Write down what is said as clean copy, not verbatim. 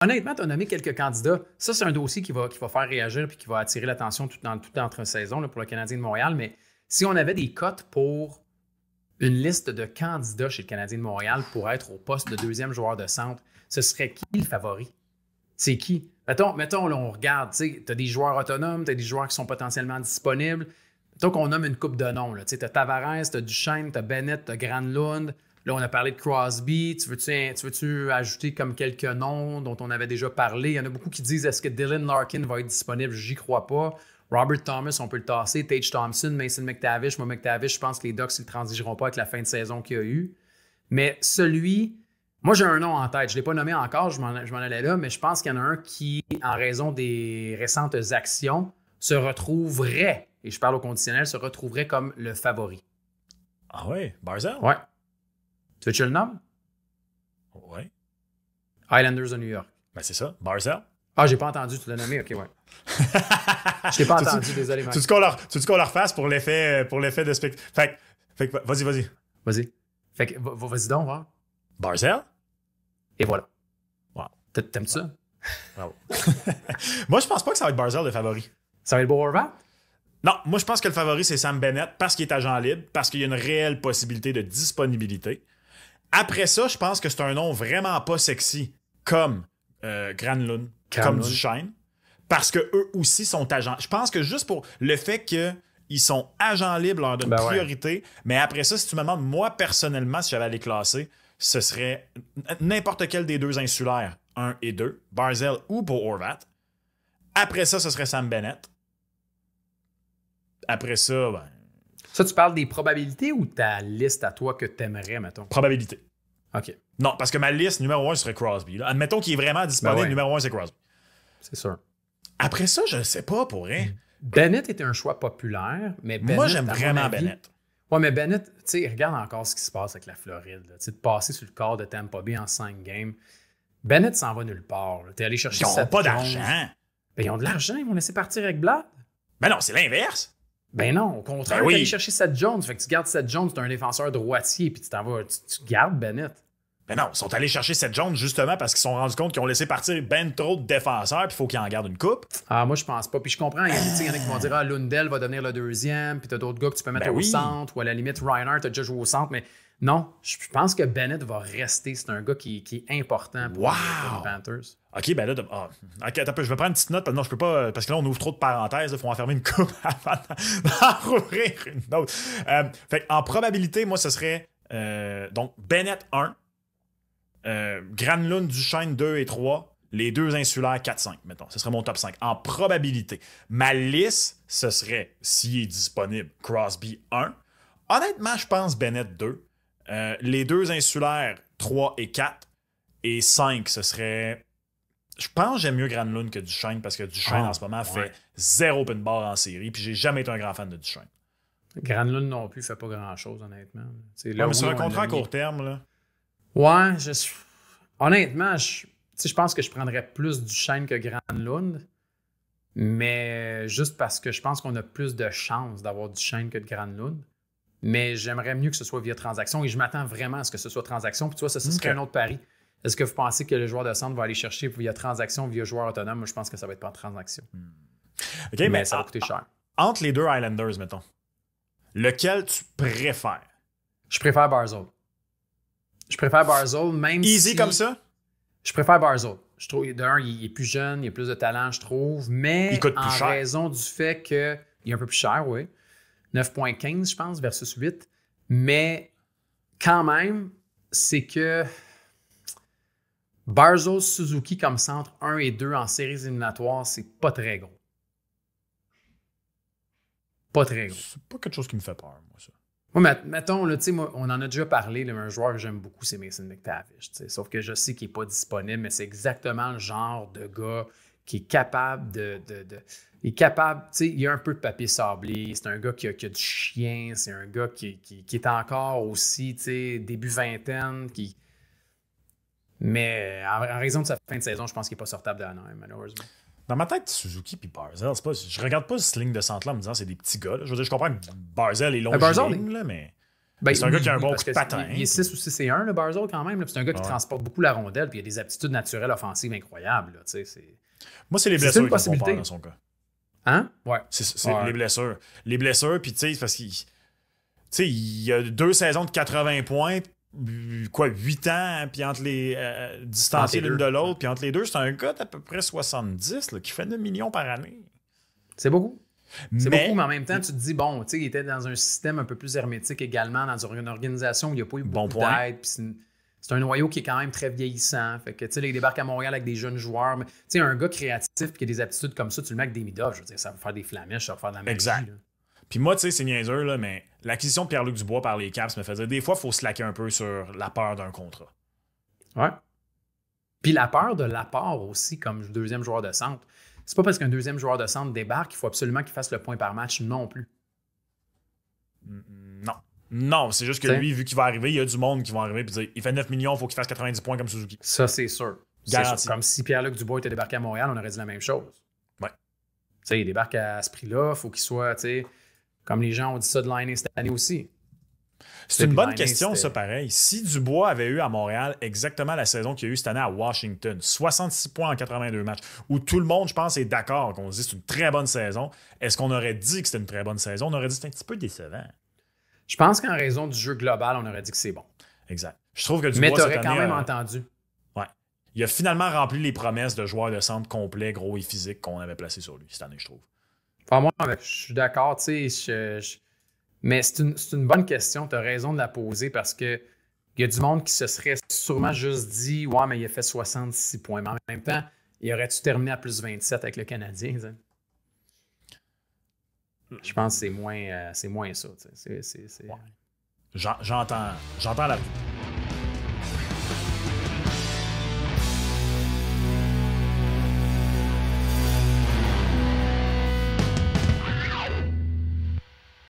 honnêtement, tu as nommé quelques candidats. Ça, c'est un dossier qui va faire réagir et qui va attirer l'attention tout entre-saison là, pour le Canadien de Montréal. Mais si on avait des cotes pour une liste de candidats chez le Canadien de Montréal pour être au poste de deuxième joueur de centre, ce serait qui le favori? C'est qui? Mettons là, on regarde, tu as des joueurs autonomes, tu as des joueurs qui sont potentiellement disponibles. Mettons qu'on nomme une coupe de noms. Tu as Tavares, tu as Duchesne, tu as Bennett, tu as Granlund. Là, on a parlé de Crosby. Tu veux-tu ajouter comme quelques noms dont on avait déjà parlé? Il y en a beaucoup qui disent est-ce que Dylan Larkin va être disponible? J'y crois pas. Robert Thomas, on peut le tasser. Tage Thompson, Mason McTavish. Moi, McTavish, je pense que les Ducks ne transigeront pas avec la fin de saison qu'il y a eu. Mais moi, j'ai un nom en tête. Je ne l'ai pas nommé encore, je m'en allais là, mais je pense qu'il y en a un qui, en raison des récentes actions, se retrouverait, et je parle au conditionnel, se retrouverait comme le favori. Ah ouais? Barzal? Ouais. Tu veux que je le nomme? Ouais. Islanders de New York. Ben c'est ça, Barzal. Ah, j'ai pas entendu, tu l'as nommé, ok, ouais. Je t'ai pas entendu, désolé, Mike. Tu veux qu'on leur fasse pour l'effet de spectacle? Fait que vas-y. Vas-y. Fait que, vas-y donc, voir. Barzal? Et voilà. Wow. T'aimes ça? Bravo. Moi, je pense pas que ça va être Barzal le favori. Ça va être Bo Horvat? Non, moi, je pense que le favori, c'est Sam Bennett parce qu'il est agent libre, parce qu'il y a une réelle possibilité de disponibilité. Après ça, je pense que c'est un nom vraiment pas sexy, comme Granlund, comme Duchesne, parce qu'eux aussi sont agents. Je pense que juste pour le fait qu'ils sont agents libres leur donne priorité, ouais. Mais après ça, si tu me demandes, moi, personnellement, si j'avais à les classer, ce serait n'importe quel des deux insulaires, 1 et 2, Barzal ou Bo Horvat. Après ça, ce serait Sam Bennett. Après ça, ben... Ça, tu parles des probabilités ou ta liste à toi que t'aimerais, mettons? Probabilité. OK. Non, parce que ma liste numéro 1 serait Crosby. Là. Admettons qu'il est vraiment disponible, numéro 1, c'est Crosby. C'est sûr. Après ça, je ne sais pas pour rien. Bennett était un choix populaire, mais Bennett... Moi, j'aime vraiment Bennett. Ouais, mais Bennett, tu sais, regarde encore ce qui se passe avec la Floride. Tu sais, de passer sur le corps de Tampa Bay en 5 games. Bennett s'en va nulle part. T'es allé chercher Ils n'ont pas d'argent. Ben, ils ont de l'argent, ils vont laisser partir avec Blad. Ben non, c'est l'inverse. Ben non, au contraire, tu allé chercher Seth Jones. Fait que tu gardes Seth Jones, tu es un défenseur droitier, puis tu gardes Bennett. Ben non, ils sont allés chercher Seth Jones justement parce qu'ils se sont rendus compte qu'ils ont laissé partir ben trop de défenseurs, puis il faut qu'ils en gardent une coupe. Ah, moi, je pense pas. Puis je comprends, il y en a qui vont dire ah, Lundell va devenir le deuxième, puis t'as d'autres gars que tu peux mettre au centre, ou à la limite, Reinhardt a déjà joué au centre, mais non, je pense que Bennett va rester. C'est un gars qui est important pour les Panthers. OK, ben là, OK, attends, je vais prendre une petite note. Non, je peux pas, parce que là, on ouvre trop de parenthèses. Il faut en fermer une coupe avant d'en rouvrir une autre. Fait en probabilité, moi, ce serait donc Bennett 1, Granlund, Duchesne 2 et 3, les deux insulaires 4-5, mettons. Ce serait mon top 5. En probabilité. Ma liste, ce serait, s'il est disponible, Crosby 1. Honnêtement, je pense Bennett 2. Les deux insulaires 3 et 4. Et 5, ce serait... Je pense que j'aime mieux Granlund que Duchesne parce que Duchesne, en ce moment, fait 0 open bar en série. Puis j'ai jamais été un grand fan de Duchesne. Granlund non plus fait pas grand-chose, honnêtement. Là, mais sur un contrat à court terme, là. Ouais, honnêtement, je pense que je prendrais plus Duchesne que Granlund. Mais juste parce que je pense qu'on a plus de chances d'avoir Duchesne que de Granlund. Mais j'aimerais mieux que ce soit via transaction et je m'attends vraiment à ce que ce soit transaction. Puis tu vois, ça serait un autre pari. Est-ce que vous pensez que le joueur de centre va aller chercher via transaction, via joueur autonome? Moi, je pense que ça va être pas en transaction. OK, mais ça va coûter cher. Entre les deux Islanders, mettons, lequel tu préfères? Je préfère Barzal. Même Easy comme ça? Je préfère Barzal. Je trouve, d'un, il est plus jeune, il a plus de talent, je trouve, mais il coûte plus cher. Raison du fait qu'il est un peu plus cher, oui. 9,15, je pense, versus 8. Mais quand même, c'est que Barzal Suzuki comme centre 1 et 2 en séries éliminatoires, c'est pas très gros. Pas très gros. C'est pas quelque chose qui me fait peur, moi, ça. Ouais, mettons, là, moi, on en a déjà parlé, là, un joueur que j'aime beaucoup, c'est Mason McTavish. Sauf que je sais qu'il n'est pas disponible, mais c'est exactement le genre de gars qui est capable il est capable, il a un peu de papier sablé, c'est un gars qui a du chien, c'est un gars qui est encore aussi, début vingtaine, mais en raison de sa fin de saison, je pense qu'il n'est pas sortable de Anaheim, malheureusement. Dans ma tête, Suzuki et Barzal, je regarde pas ce ligne de centre-là en me disant c'est des petits gars. Là. Je veux dire, je comprends que Barzal est long là, mais... Ben, c'est un gars qui a un bon parce coup de que patin. Il est 6 ou 6 et 1, le Barzell, quand même. C'est un gars qui Ouais. transporte beaucoup la rondelle, puis il a des aptitudes naturelles offensives incroyables. Là, Moi, c'est les C'est blessures une qui me font possibilité. peur dans son cas. Hein? Ouais. C'est Ouais. les blessures. Les blessures, puis tu sais, parce qu'il il y a 2 saisons de 80 points, 8 ans, puis entre les distanciés Entre les l'une deux. de l'autre, puis entre les deux, c'est un gars d'à peu près 70 là, qui fait 9 millions par année. C'est beaucoup. C'est Mais, beaucoup, mais en même temps, tu te dis, bon, tu sais, il était dans un système un peu plus hermétique également, dans une organisation où il n'y a pas eu Bon beaucoup point. d'aide. Puis c'est un noyau qui est quand même très vieillissant. Fait que, tu sais, là, il débarque à Montréal avec des jeunes joueurs. Mais, tu sais, un gars créatif qui a des aptitudes comme ça, tu le mets avec des mid-off, je veux dire, ça va faire des flamèches, ça va faire de la magie. Exact. Là. Puis moi, tu sais, c'est niaiseux, là, mais l'acquisition de Pierre-Luc Dubois par les Caps me fait dire des fois, il faut slacker un peu sur la peur d'un contrat. Ouais. Puis la peur de l'apport aussi, comme deuxième joueur de centre. C'est pas parce qu'un deuxième joueur de centre débarque qu'il faut absolument qu'il fasse le point par match non plus. Non. Non, c'est juste que T'sais. lui, vu qu'il va arriver, il y a du monde qui va arriver et dire il fait 9 millions, il faut qu'il fasse 90 points comme Suzuki. Ça, c'est sûr. C'est Garanti. sûr. Comme si Pierre-Luc Dubois était débarqué à Montréal, on aurait dit la même chose. Ouais. Tu sais, il débarque à ce prix-là, il faut qu'il soit, tu sais, comme les gens ont dit ça de l'année cette année aussi. C'est une Puis bonne l'année, question, c'était- ça, pareil. Si Dubois avait eu à Montréal exactement la saison qu'il y a eu cette année à Washington, 66 points en 82 matchs, où tout le monde, je pense, est d'accord qu'on se dit que c'est une très bonne saison, est-ce qu'on aurait dit que c'était une très bonne saison? On aurait dit que c'est un petit peu décevant. Je pense qu'en raison du jeu global, on aurait dit que c'est bon. Exact. Je trouve que Dubois, Mais tu cette aurais quand année, même entendu. ouais. Il a finalement rempli les promesses de joueur de centre complet, gros et physique qu'on avait placé sur lui cette année, je trouve. Enfin, moi, je suis d'accord, tu sais, mais c'est une bonne question. Tu as raison de la poser parce que il y a du monde qui se serait sûrement juste dit ouais, mais il a fait 66 points. Mais en même temps, il aurait-tu terminé à plus 27 avec le Canadien? T'sais? Je pense que c'est moins ça. J'entends la